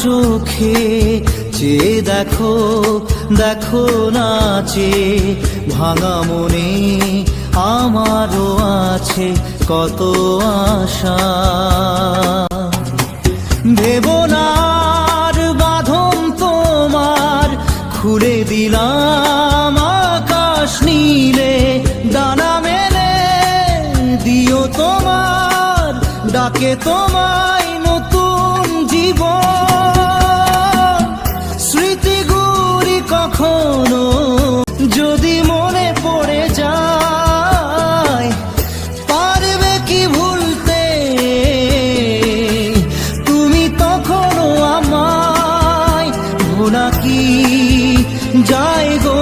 চোখে চেয়ে দেখো, দেখো নাচে ভাঙা মনে আমারও আছে কত আশা। ভেবো না আর বাঁধন তোমার, খুলে দিলাম আকাশ নীলে, ডানা মেলে দিও তোমার ডাকে তোমায় নতুন জীবন। স্মৃতিগুলি কখনো যদি মনে পড়ে যায়, পারবে কি ভুলতে তুমি তখনও আমায়? ভোলা কি যায় গো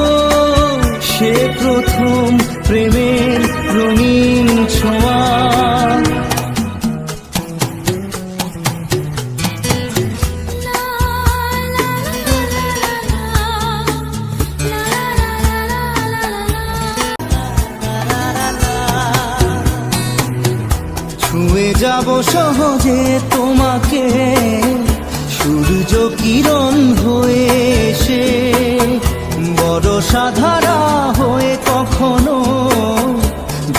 সে প্রথম প্রেমের রঙিন ছোঁয়া। ছুঁয়ে যাব সহজে তোমাকে সূর্য কিরণ হয়ে এসে, বড় সাধারা হয়ে কখনো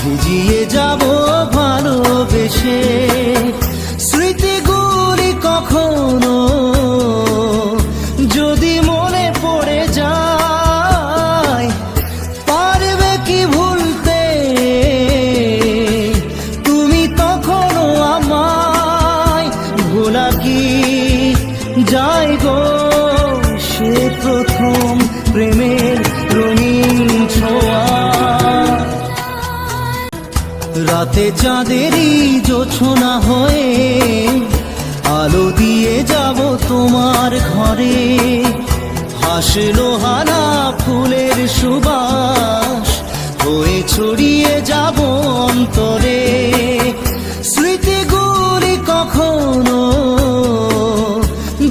ভিজিয়ে যাব ভালোবেসে। স্মৃতিগুলি কখনো যদি মনে পড়ে যায়, পারবে কি ভুলতে তুমি তখনও আমায়? ভোলা কি যায় গো সে প্রথম প্রেমের রঙিন ছোঁয়া। রাতে চাঁদেরই জোছনা হয়ে আলো দিয়ে যাব তোমার ঘরে, হাসলো হানা ফুলের সুবাস হয়ে ছড়িয়ে যাব অন্তরে। স্মৃতিগুলি কখনো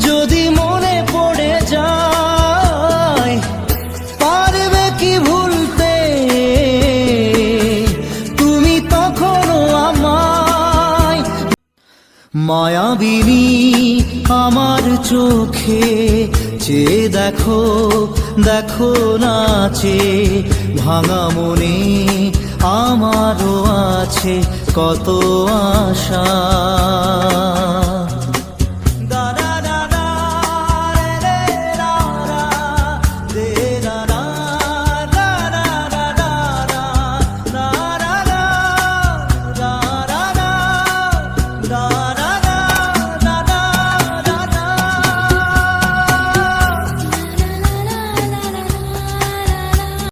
যদি মনে পড়ে যায়, পারবে কি ভুলতে তুমি তখনও আমায়? মায়াবিনী আমার চোখে চেয়ে দেখো, দেখো নাচে ভাঙা মনে আমারও আছে কত আশা।